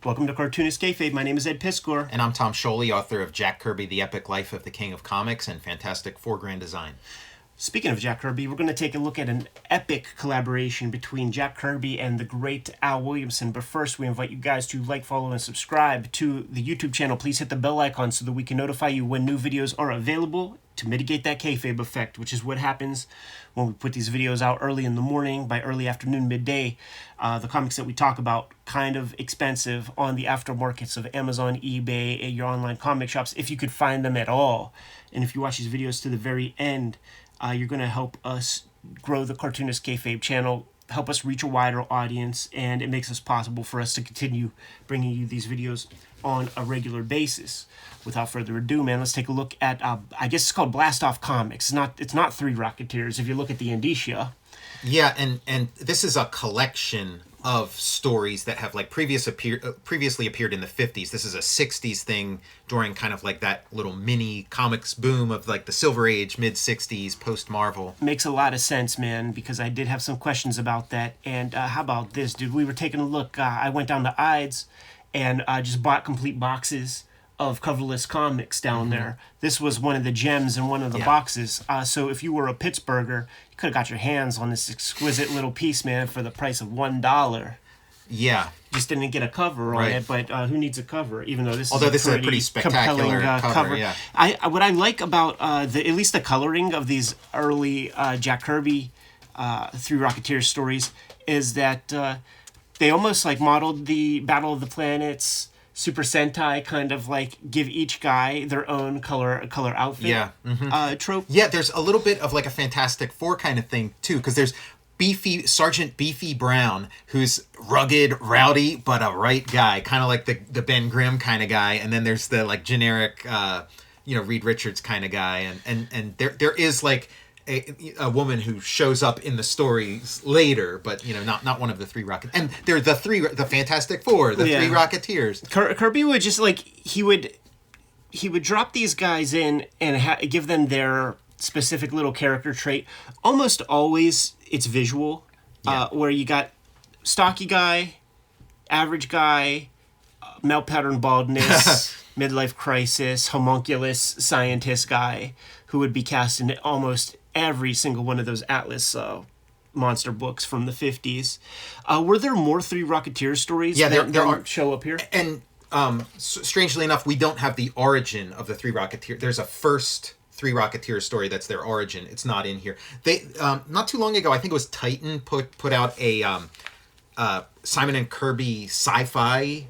Welcome to Cartoonist Kayfabe. My name is Ed Piskor. And I'm Tom Scholey, author of Jack Kirby, The Epic Life of the King of Comics and Fantastic Four Grand Design. Speaking of Jack Kirby, we're going to take a look at an epic collaboration between Jack Kirby and the great Al Williamson. But first, we invite you guys to like, follow, and subscribe to the YouTube channel. Please hit the bell icon so that we can notify you when new videos are available to mitigate that kayfabe effect, which is what happens when we put these videos out early in the morning. By early afternoon, midday, the comics that we talk about kind of expensive on the aftermarkets of Amazon, eBay, your online comic shops, if you could find them at all. And if you watch these videos to the very end, you're going to help us grow the Cartoonist Kayfabe channel, help us reach a wider audience, and it makes it possible for us to continue bringing you these videos on a regular basis. Without further ado, man, let's take a look at, I guess it's called Blast Off Comics. It's not Three Rocketeers if you look at the indicia. Yeah, and this is a collection of stories that have like previously appeared in the 50s. This is a 60s thing during kind of like that little mini comics boom of like the Silver Age, mid-60s, post-Marvel. Makes a lot of sense, man, because I did have some questions about that. And how about this, dude? We were taking a look. I went down to Ides and just bought complete boxes of coverless comics down there. This was one of the gems in one of the boxes. So if you were a Pittsburgher, you could have got your hands on this exquisite little piece, man, for the price of $1. Yeah. Just didn't get a cover on it, but who needs a cover? Even though this is a pretty spectacular cover. Yeah. What I like about at least the coloring of these early Jack Kirby Three Rocketeers stories is that they almost like modeled the Battle of the Planets, Super Sentai, kind of like give each guy their own color outfit trope. Yeah, there's a little bit of like a Fantastic Four kind of thing too, because there's Sergeant Beefy Brown, who's rugged, rowdy, but a right guy, kind of like the Ben Grimm kind of guy, and then there's the like generic, Reed Richards kind of guy, and there is like a woman who shows up in the stories later, but not one of the Three Rocket. And they're the Fantastic Four, Three Rocketeers. Kirby would just like he would drop these guys in and give them their specific little character trait. Almost always it's visual, where you got stocky guy, average guy, male pattern baldness, midlife crisis, homunculus scientist guy, who would be cast in almost every single one of those Atlas monster books from the 50s. Were there more Three Rocketeers stories that are show up here? And strangely enough, we don't have the origin of the Three Rocketeers. There's a first Three Rocketeers story that's their origin. It's not in here. They not too long ago, I think it was Titan put out a Simon and Kirby sci-fi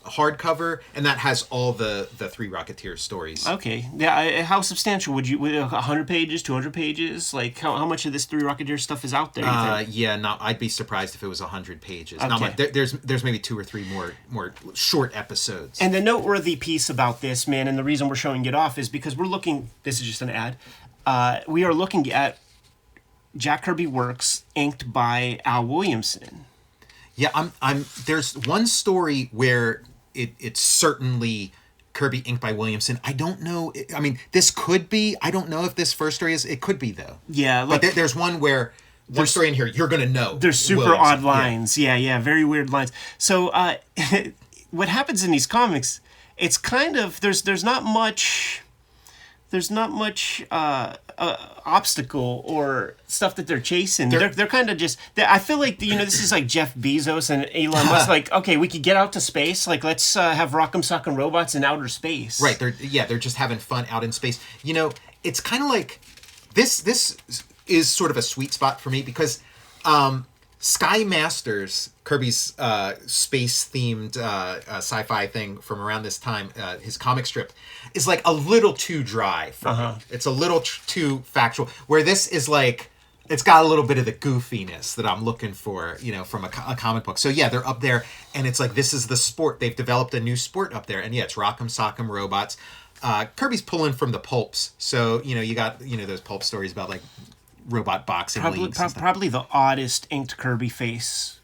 hardcover, and that has all the Three Rocketeers stories. Okay. Yeah. How substantial would 100 pages, 200 pages? Like how much of this Three Rocketeers stuff is out there? I'd be surprised if it was 100 pages. Okay. Not much. There's maybe 2 or 3 more short episodes. And the noteworthy piece about this, man, and the reason we're showing it off is because we're looking. This is just an ad. We are looking at Jack Kirby works inked by Al Williamson. Yeah, there's one story where it's certainly Kirby inked by Williamson. I don't know. I mean, this could be. I don't know if this first story is. It could be though. Yeah, but there's one where one story in here you're gonna know. There's super Williamson. Odd lines. Yeah, very weird lines. So what happens in these comics? It's kind of there's not much. There's not much obstacle or stuff that they're chasing. They're kind of just. I feel like this is like Jeff Bezos and Elon Musk. Like, okay, we could get out to space. Like, let's have Rock'em Sock'em Robots in outer space. Right. They're just having fun out in space. It's kind of like this. This is sort of a sweet spot for me because Sky Masters, Kirby's space-themed sci-fi thing from around this time, his comic strip, is like a little too dry for me. It's a little too factual. Where this is like, it's got a little bit of the goofiness that I'm looking for, from a comic book. So yeah, they're up there, and it's like this is the sport. They've developed a new sport up there, and yeah, it's Rock'em Sock'em Robots. Kirby's pulling from the pulps, so you got those pulp stories about like robot boxing leagues. Probably the oddest inked Kirby face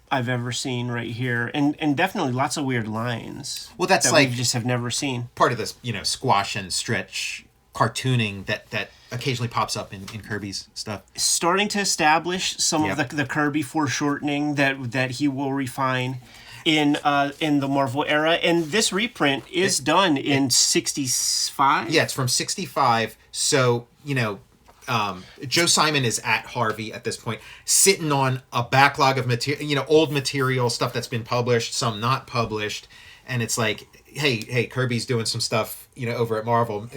I've ever seen right here, and definitely lots of weird lines. Well, that's that like we just have never seen. Part of this, squash and stretch cartooning that occasionally pops up in Kirby's stuff. Starting to establish some of the Kirby foreshortening that he will refine. in the Marvel era, and this reprint is done in 65. Yeah, it's from 65. So, Joe Simon is at Harvey at this point, sitting on a backlog of material, old material, stuff that's been published, some not published, and it's like, hey, Kirby's doing some stuff, over at Marvel.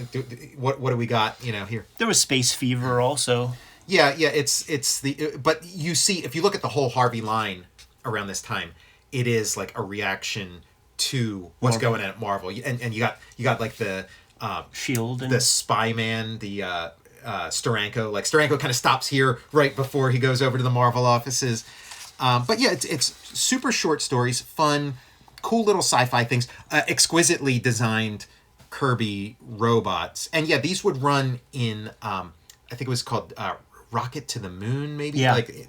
What do we got, here? There was Space Fever also. Yeah, it's but you see, if you look at the whole Harvey line around this time, it is like a reaction to what's going on at Marvel, and you got like the Shield and the Spy Man, the Steranko. Like Steranko kind of stops here right before he goes over to the Marvel offices. But yeah, it's super short stories, fun, cool little sci-fi things, exquisitely designed Kirby robots, and yeah, these would run in I think it was called Rocket to the Moon, maybe. Yeah. Like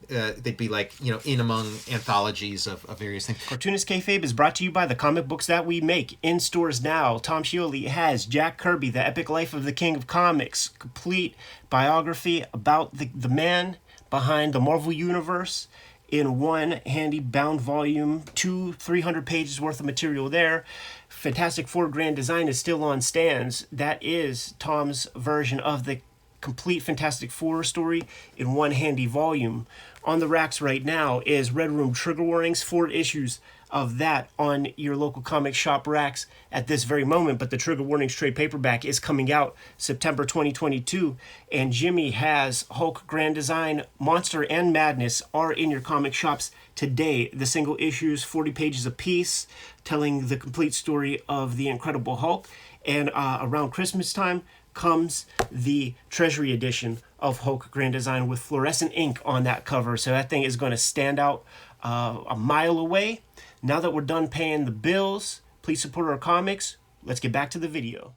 they'd be like in among anthologies of various things. Cartoonist Kayfabe is brought to you by the comic books that we make. In stores now, Tom Scioli has Jack Kirby, The Epic Life of the King of Comics, complete biography about the man behind the Marvel Universe in one handy bound volume, 300 pages worth of material there. Fantastic Four Grand Design is still on stands. That is Tom's version of the complete Fantastic Four story in one handy volume. On the racks right now is Red Room Trigger Warnings, 4 issues of that on your local comic shop racks at this very moment, but the Trigger Warnings trade paperback is coming out September 2022, and Jimmy has Hulk Grand Design, Monster and Madness are in your comic shops today. The single issues, 40 pages apiece, telling the complete story of the Incredible Hulk, and around Christmas time comes the Treasury edition of Hulk Grand Design with fluorescent ink on that cover. So that thing is going to stand out a mile away. Now that we're done paying the bills, please support our comics. Let's get back to the video.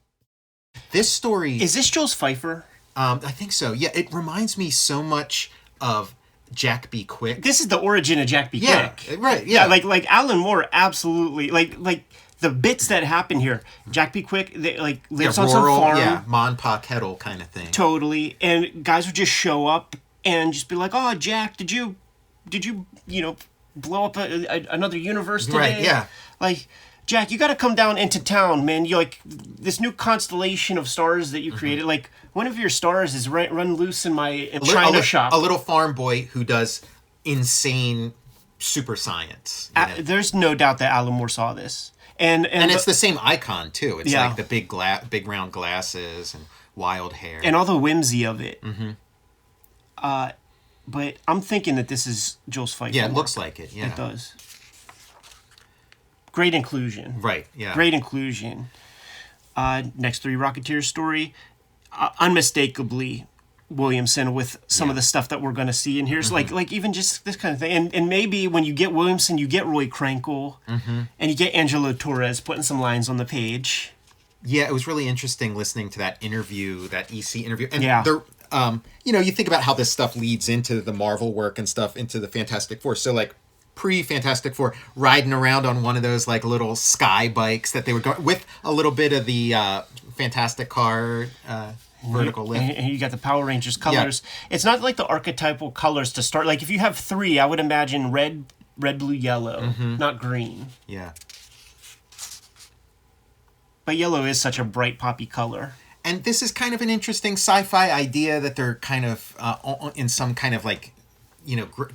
This story... Is this Jules Pfeiffer? I think so. Yeah, it reminds me so much of Jack B. Quick. This is the origin of Jack B. Quick. Right, yeah. Like Alan Moore absolutely... Like the bits that happen here, Jack B. Quick, they lives on some farm. Yeah, Mon Pa Kettle kind of thing. Totally. And guys would just show up and just be like, "Oh, Jack, did you blow up another universe today?" Right, yeah. Like, Jack, you got to come down into town, man. You like this new constellation of stars that you created. Like, one of your stars is run loose in my China shop. A little farm boy who does insane super science. There's no doubt that Alan Moore saw this. And it's the same icon too. It's like the big round glasses and wild hair and all the whimsy of it. Mm-hmm. But I'm thinking that this is Jules Pfeiffer. Yeah, it looks like it. Yeah, it does. Great inclusion. Right. Yeah. Great inclusion. Next 3 Rocketeer story, unmistakably Williamson with some of the stuff that we're going to see in here. So like even just this kind of thing. And maybe when you get Williamson, you get Roy Krenkel, and you get Angelo Torres putting some lines on the page. Yeah, it was really interesting listening to that interview, that EC interview. And you think about how this stuff leads into the Marvel work and stuff, into the Fantastic Four. So like pre-Fantastic Four, riding around on one of those like little sky bikes that they would go with a little bit of the Fantastic car vertical lift. And you got the Power Rangers colors. Yeah. It's not like the archetypal colors to start. Like if you have 3, I would imagine red, blue, yellow, not green. Yeah. But yellow is such a bright poppy color. And this is kind of an interesting sci-fi idea that they're kind of in some kind of like,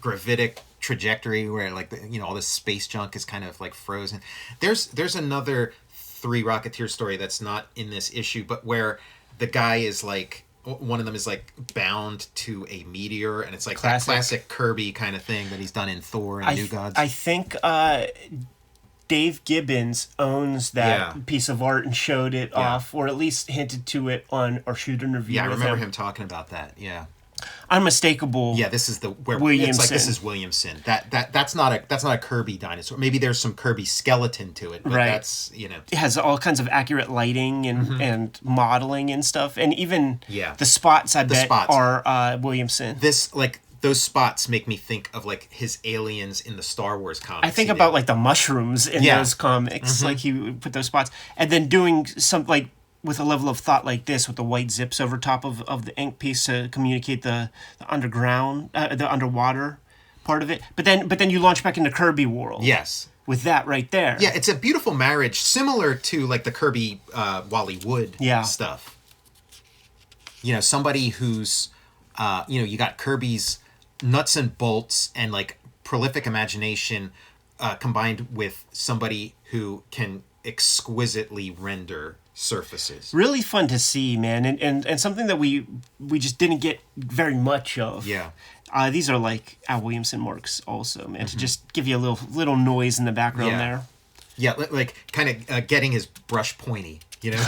gravitic trajectory where like all this space junk is kind of like frozen. There's another 3 Rocketeer story that's not in this issue, but where the guy is like, one of them is like bound to a meteor, and it's like that classic Kirby kind of thing that he's done in Thor and New Gods. I think Dave Gibbons owns that piece of art and showed it off, or at least hinted to it on our shoot interview. Yeah, I remember him talking about that. Yeah. Unmistakable. Yeah, this is where Williamson. It's like this is Williamson. That's not a Kirby dinosaur. Maybe there's some Kirby skeleton to it, but that's it has all kinds of accurate lighting and modeling and stuff, and even the spots are Williamson. Those spots make me think of like his aliens in the Star Wars comics. I think about like the mushrooms in those comics. Like he would put those spots, and then doing some like with a level of thought like this, with the white zips over top of the ink piece to communicate the underground, the underwater part of it. But then you launch back into Kirby world. Yes. with that right there. Yeah, it's a beautiful marriage, similar to like the Kirby Wally Wood stuff. You know, somebody who's, you got Kirby's nuts and bolts and like prolific imagination combined with somebody who can exquisitely render surfaces. Really fun to see, man, and something that we just didn't get very much of. Yeah. These are like Al Williamson marks also, man, to just give you a little noise in the background there. Yeah, like kind of getting his brush pointy, getting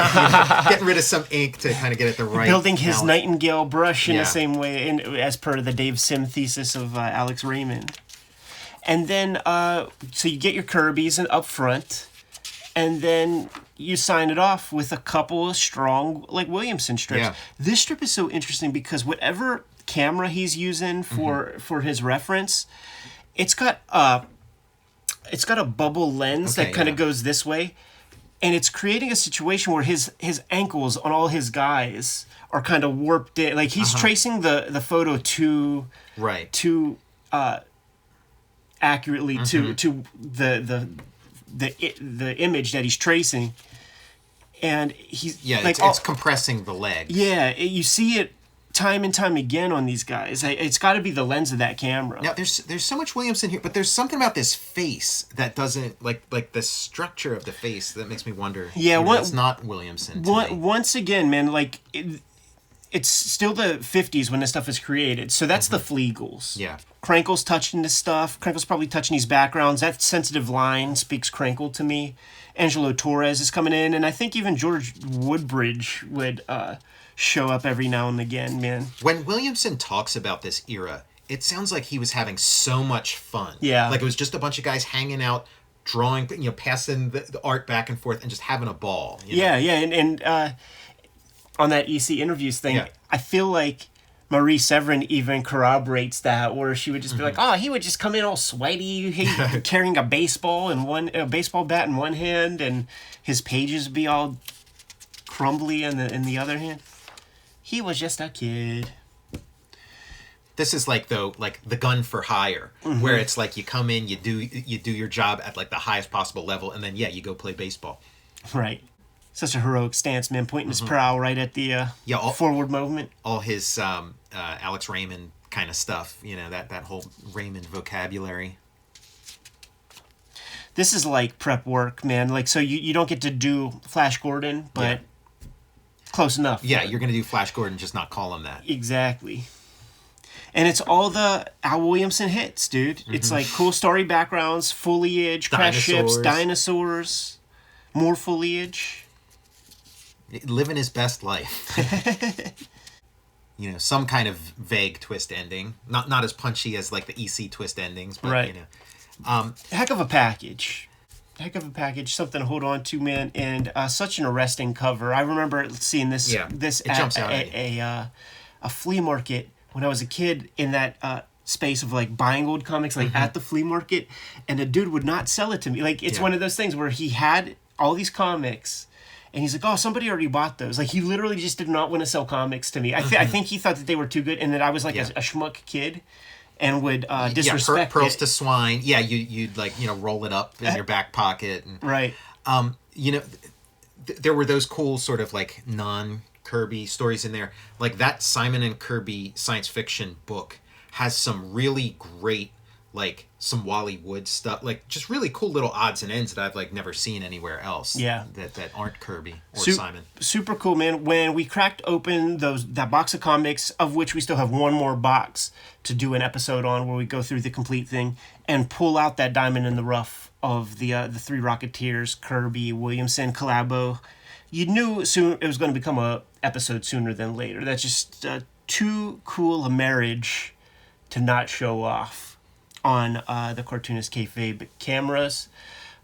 rid of some ink to kind of get it the right building his balance. Nightingale brush in the same way, as per the Dave Sim thesis of Alex Raymond. And then, so you get your Kirby's up front, and then you sign it off with a couple of strong, like, Williamson strips. Yeah. This strip is so interesting because whatever camera he's using for his reference, it's got a bubble lens that kind of goes this way, and it's creating a situation where his ankles on all his guys are kind of warped in. Like, he's tracing the photo too accurately to the image that he's tracing, and he's like, it's compressing the leg. Yeah, you see it time and time again on these guys. It's got to be the lens of that camera. Now there's so much Williamson here, but there's something about this face that doesn't like the structure of the face that makes me wonder. Yeah, it's not Williamson. Once again, man, like it's still the 50s when this stuff is created, so that's the Flegels. Yeah. Crankle's touching this stuff. Crankle's probably touching these backgrounds. That sensitive line speaks Crankle to me. Angelo Torres is coming in, and I think even George Woodbridge would show up every now and again, man. When Williamson talks about this era, it sounds like he was having so much fun. Yeah. Like it was just a bunch of guys hanging out, drawing, passing the art back and forth and just having a ball. Yeah, and on that EC Interviews thing, I feel like Marie Severin even corroborates that, where she would just be like, "Oh, he would just come in all sweaty, carrying a baseball bat in one hand, and his pages be all crumbly in the other hand. He was just a kid." This is like the gun for hire, where it's like you come in, you do your job at like the highest possible level, and then you go play baseball. Right. Such a heroic stance, man, pointing his prow right at the forward movement. All his Alex Raymond kind of stuff, that whole Raymond vocabulary. This is like prep work, man. Like, so you don't get to do Flash Gordon, but close enough. Yeah, you're going to do Flash Gordon, just not call him that. Exactly. And it's all the Al Williamson hits, dude. It's like cool story backgrounds, foliage, crash ships, dinosaurs, more foliage. Living his best life. Some kind of vague twist ending. Not as punchy as like the EC twist endings, but heck of a package. Something to hold on to, man. And such an arresting cover. I remember seeing this jumps out at a flea market when I was a kid, in that space of like buying old comics, like at the flea market, and a dude would not sell it to me. Like, it's one of those things where he had all these comics, and he's like, "Oh, somebody already bought those." Like, he literally just did not want to sell comics to me. I think he thought that they were too good, and that I was like a schmuck kid, and would disrespect pearls it. to swine. Yeah, you'd like roll it up in your back pocket. And, right. There were those cool sort of like non-Kirby stories in there. Like that Simon and Kirby science fiction book has some really great, like some Wally Wood stuff, like just really cool little odds and ends that I've like never seen anywhere else. Yeah, that aren't Kirby or Simon. Super cool, man. When we cracked open that box of comics, of which we still have one more box to do an episode on, where we go through the complete thing and pull out that diamond in the rough of the Three Rocketeers, Kirby, Williamson, collabo, you knew soon it was going to become a episode sooner than later. That's just too cool a marriage to not show off on the Cartoonist Kayfabe cameras.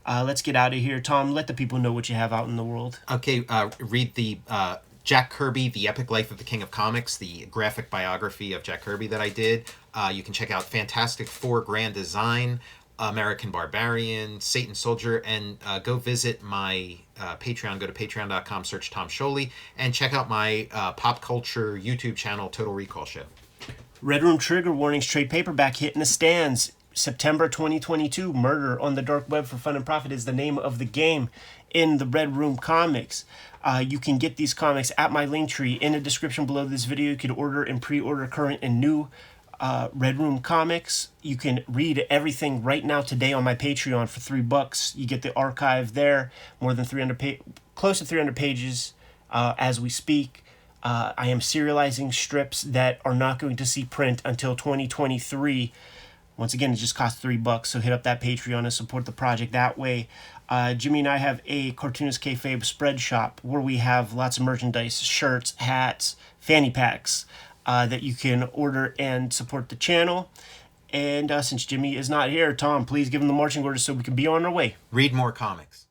Let's get out of here. Tom, let the people know what you have out in the world. Okay, read the Jack Kirby, The Epic Life of the King of Comics, the graphic biography of Jack Kirby that I did. You can check out Fantastic Four Grand Design, American Barbarian, Satan Soldier, and go visit my Patreon. Go to patreon.com, search Tom Scholey, and check out my pop culture YouTube channel, Total Recall Show. Red Room Trigger Warnings trade paperback hitting the stands September 2022. Murder on the Dark Web for Fun and Profit is the name of the game in the Red Room Comics. You can get these comics at my link tree in the description below this video. You can order and pre-order current and new Red Room Comics. You can read everything right now today on my Patreon for $3. You get the archive there, more than 300 close to 300 pages as we speak. I am serializing strips that are not going to see print until 2023. Once again, it just costs $3, so hit up that Patreon and support the project that way. Jimmy and I have a Cartoonist Kayfabe spread shop where we have lots of merchandise, shirts, hats, fanny packs that you can order and support the channel. And since Jimmy is not here, Tom, please give him the marching orders so we can be on our way. Read more comics.